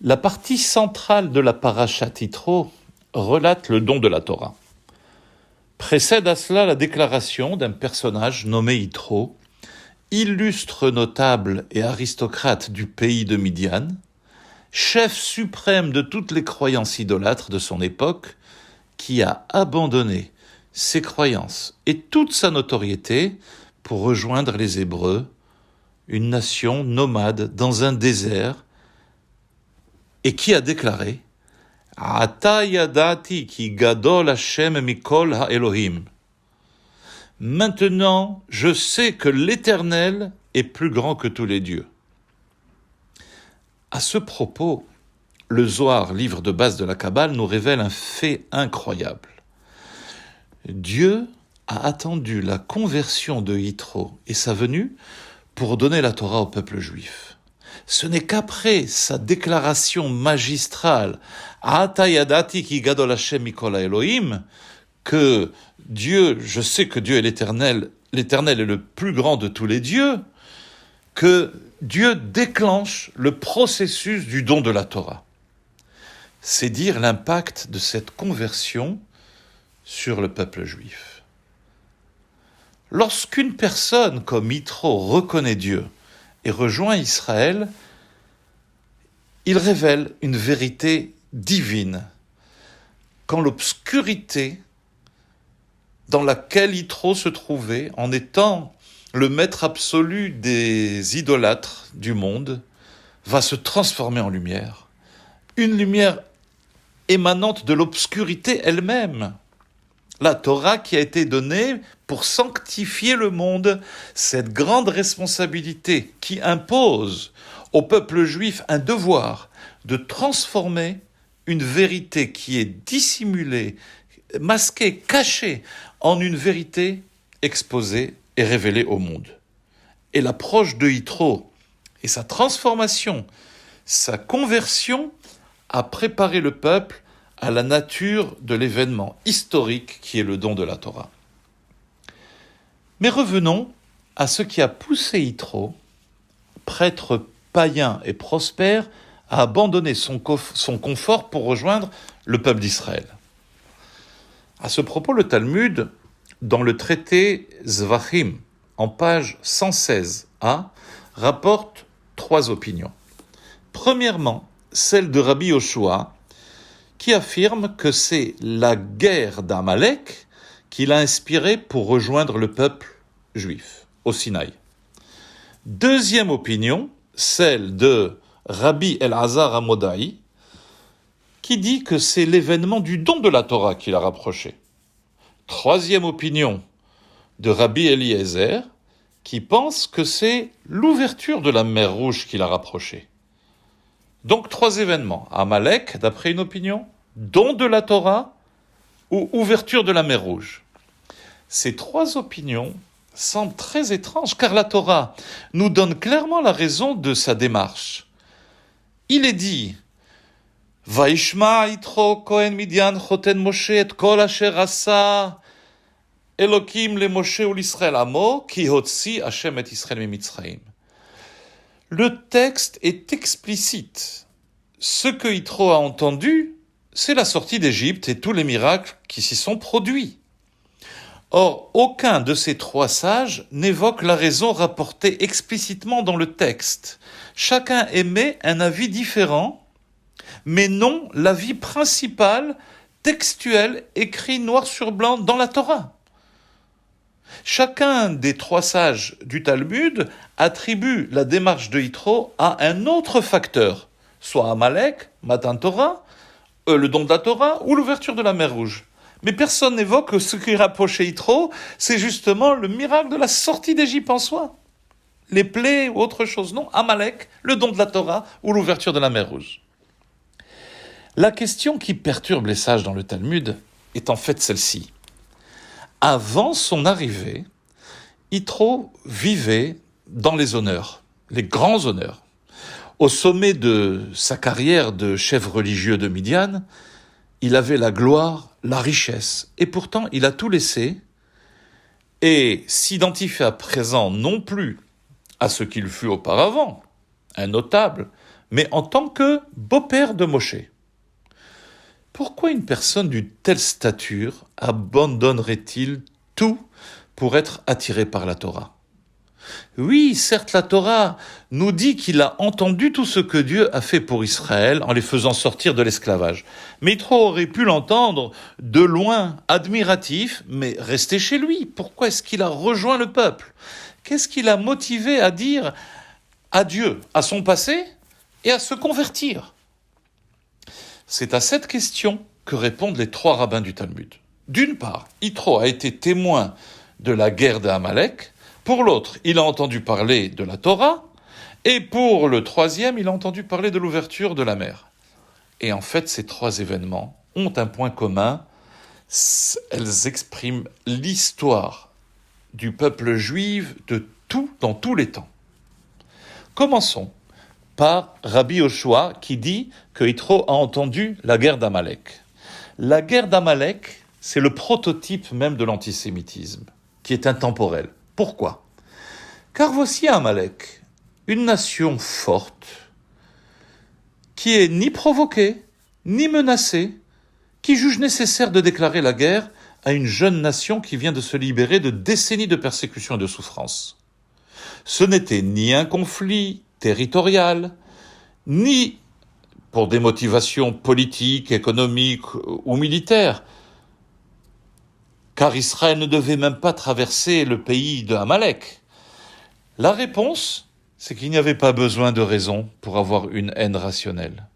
La partie centrale de la parashat Yitro relate le don de la Torah. Précède à cela la déclaration d'un personnage nommé Yitro, illustre notable et aristocrate du pays de Midian, chef suprême de toutes les croyances idolâtres de son époque, qui a abandonné ses croyances et toute sa notoriété pour rejoindre les Hébreux, une nation nomade dans un désert, et qui a déclaré « Ata yadati ki gadol Hashem mikol ha'Elohim » Maintenant, je sais que l'Éternel est plus grand que tous les dieux. À ce propos, le Zohar, livre de base de la Kabbale, nous révèle un fait incroyable. Dieu a attendu la conversion de Yitro et sa venue pour donner la Torah au peuple juif. Ce n'est qu'après sa déclaration magistrale « Ata yadati ki gadol Hashem mikol ha'Elohim » que Dieu, je sais que Dieu est l'Éternel est le plus grand de tous les dieux, que Dieu déclenche le processus du don de la Torah. C'est dire l'impact de cette conversion sur le peuple juif. Lorsqu'une personne comme Yitro reconnaît Dieu et rejoint Israël, il révèle une vérité divine. Quand l'obscurité dans laquelle Yitro se trouvait, en étant le maître absolu des idolâtres du monde, va se transformer en lumière. Une lumière émanante de l'obscurité elle-même. La Torah qui a été donnée pour sanctifier le monde, cette grande responsabilité qui impose au peuple juif un devoir de transformer une vérité qui est dissimulée, masquée, cachée, en une vérité exposée et révélée au monde. Et l'approche de Yitro et sa transformation, sa conversion a préparé le peuple à la nature de l'événement historique qui est le don de la Torah. Mais revenons à ce qui a poussé Yitro, prêtre païen et prospère, à abandonner son confort pour rejoindre le peuple d'Israël. À ce propos, le Talmud, dans le traité Zvachim, en page 116a, rapporte 3 opinions. Premièrement, celle de Rabbi Yoshua, qui affirme que c'est la guerre d'Amalek qui l'a inspiré pour rejoindre le peuple juif au Sinaï. Deuxième opinion, celle de Rabbi Elazar Amodai, qui dit que c'est l'événement du don de la Torah qui l'a rapproché. Troisième opinion de Rabbi Eliezer, qui pense que c'est l'ouverture de la mer Rouge qui l'a rapproché. Donc 3 événements. Amalek, d'après une opinion, don de la Torah ou ouverture de la mer Rouge. Ces 3 opinions semblent très étranges, car la Torah nous donne clairement la raison de sa démarche. Il est dit Vaishma Yitro Kohen Midian Choten Moshe et Kol Asher Asa Elokim le Moshe ou l'Israël Amo Ki Hotzi Hashem et Israël Mimitzraim. Le texte est explicite. Ce que Yitro a entendu, c'est la sortie d'Égypte et tous les miracles qui s'y sont produits. Or, aucun de ces 3 sages n'évoque la raison rapportée explicitement dans le texte. Chacun émet un avis différent, mais non l'avis principal, textuel, écrit noir sur blanc dans la Torah. Chacun des 3 sages du Talmud attribue la démarche de Yitro à un autre facteur, soit Amalek, Matan Torah, le don de la Torah ou l'ouverture de la mer Rouge. Mais personne n'évoque que ce qui rapprochait Yitro, c'est justement le miracle de la sortie d'Égypte en soi. Les plaies ou autre chose, non, Amalek, le don de la Torah ou l'ouverture de la mer Rouge. La question qui perturbe les sages dans le Talmud est en fait celle-ci. Avant son arrivée, Yitro vivait dans les honneurs, les grands honneurs. Au sommet de sa carrière de chef religieux de Midian, il avait la gloire, la richesse, et pourtant il a tout laissé et s'identifie à présent non plus à ce qu'il fut auparavant, un notable, mais en tant que beau-père de Moshe. Pourquoi une personne d'une telle stature abandonnerait-il tout pour être attiré par la Torah ? Oui, certes, la Torah nous dit qu'il a entendu tout ce que Dieu a fait pour Israël en les faisant sortir de l'esclavage. Mais Yitro aurait pu l'entendre de loin, admiratif, mais rester chez lui. Pourquoi est-ce qu'il a rejoint le peuple ? Qu'est-ce qui l'a motivé à dire adieu à son passé et à se convertir ? C'est à cette question que répondent les 3 rabbins du Talmud. D'une part, Yitro a été témoin de la guerre d'Amalek. Pour l'autre, il a entendu parler de la Torah. Et pour le troisième, il a entendu parler de l'ouverture de la mer. Et en fait, ces 3 événements ont un point commun. Elles expriment l'histoire du peuple juif dans tous les temps. Commençons par Rabbi Yoshua qui dit que Yitro a entendu la guerre d'Amalek. La guerre d'Amalek, c'est le prototype même de l'antisémitisme, qui est intemporel. Pourquoi ? Car voici Amalek, une nation forte, qui est ni provoquée, ni menacée, qui juge nécessaire de déclarer la guerre à une jeune nation qui vient de se libérer de décennies de persécutions et de souffrances. Ce n'était ni un conflit territorial, ni pour des motivations politiques, économiques ou militaires, car Israël ne devait même pas traverser le pays de Amalek. La réponse, c'est qu'il n'y avait pas besoin de raison pour avoir une haine rationnelle.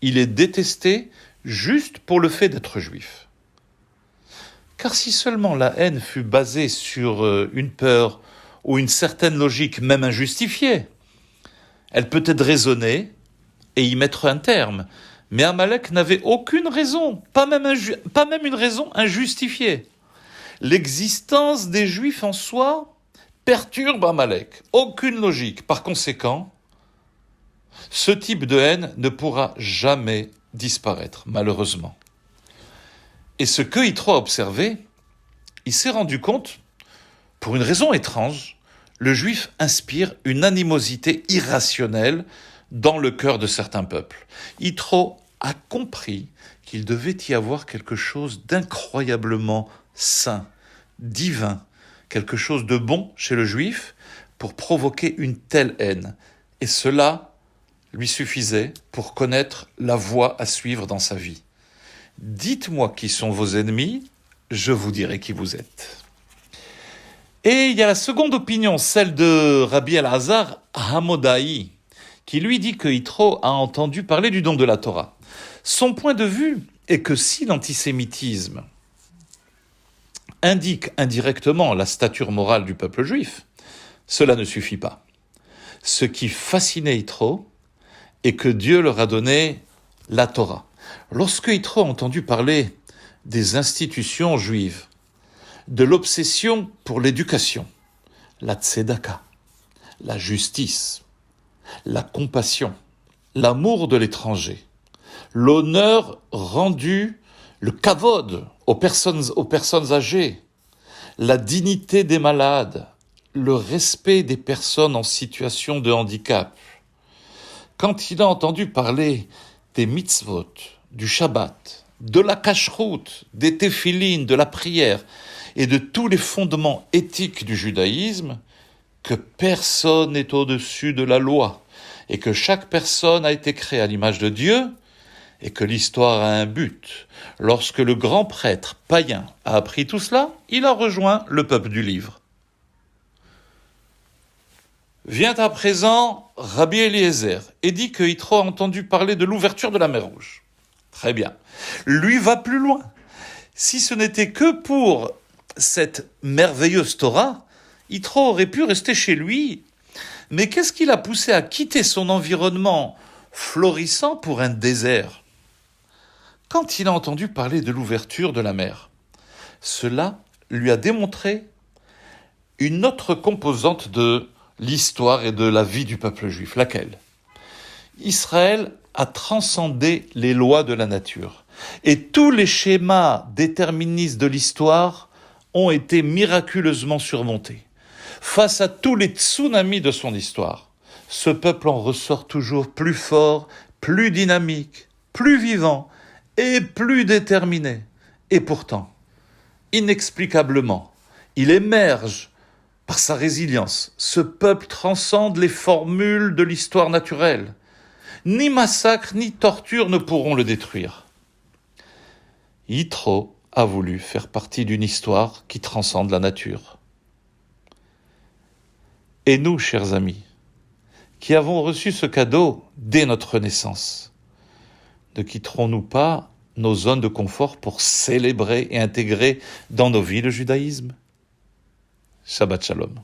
Il est détesté juste pour le fait d'être juif. Car si seulement la haine fut basée sur une peur ou une certaine logique, même injustifiée, elle peut être raisonnée et y mettre un terme. Mais Amalek n'avait aucune raison, pas même une raison injustifiée. L'existence des Juifs en soi perturbe Amalek, aucune logique. Par conséquent, ce type de haine ne pourra jamais disparaître, malheureusement. Et ce que Yitro a observé, il s'est rendu compte, pour une raison étrange, le Juif inspire une animosité irrationnelle dans le cœur de certains peuples. Yitro a compris qu'il devait y avoir quelque chose d'incroyablement saint, divin, quelque chose de bon chez le Juif pour provoquer une telle haine. Et cela lui suffisait pour connaître la voie à suivre dans sa vie. Dites-moi qui sont vos ennemis, je vous dirai qui vous êtes. Et il y a la seconde opinion, celle de Rabbi Elazar Hamodaï, qui lui dit que Yitro a entendu parler du don de la Torah. Son point de vue est que si l'antisémitisme indique indirectement la stature morale du peuple juif, cela ne suffit pas. Ce qui fascinait Yitro est que Dieu leur a donné la Torah. Lorsque Yitro a entendu parler des institutions juives, de l'obsession pour l'éducation, la tzedaka, la justice, la compassion, l'amour de l'étranger, l'honneur rendu, le kavod aux personnes âgées, la dignité des malades, le respect des personnes en situation de handicap. Quand il a entendu parler des mitzvot, du Shabbat, de la cacheroute, des téphilines, de la prière et de tous les fondements éthiques du judaïsme, que personne n'est au-dessus de la loi et que chaque personne a été créée à l'image de Dieu et que l'histoire a un but. Lorsque le grand prêtre païen a appris tout cela, il a rejoint le peuple du livre. Vient à présent Rabbi Eliezer et dit que Yitro a entendu parler de l'ouverture de la mer Rouge. Très bien. Lui va plus loin. Si ce n'était que pour cette merveilleuse Torah, Yitro aurait pu rester chez lui. Mais qu'est-ce qui l'a poussé à quitter son environnement florissant pour un désert ? Quand il a entendu parler de l'ouverture de la mer, cela lui a démontré une autre composante de l'histoire et de la vie du peuple juif. Laquelle ? Israël a transcendé les lois de la nature. Et tous les schémas déterministes de l'histoire ont été miraculeusement surmontés. Face à tous les tsunamis de son histoire, ce peuple en ressort toujours plus fort, plus dynamique, plus vivant et plus déterminé. Et pourtant, inexplicablement, il émerge par sa résilience. Ce peuple transcende les formules de l'histoire naturelle. Ni massacre, ni torture ne pourront le détruire. Yitro a voulu faire partie d'une histoire qui transcende la nature. Et nous, chers amis, qui avons reçu ce cadeau dès notre naissance, ne quitterons-nous pas nos zones de confort pour célébrer et intégrer dans nos vies le judaïsme ? Shabbat Shalom.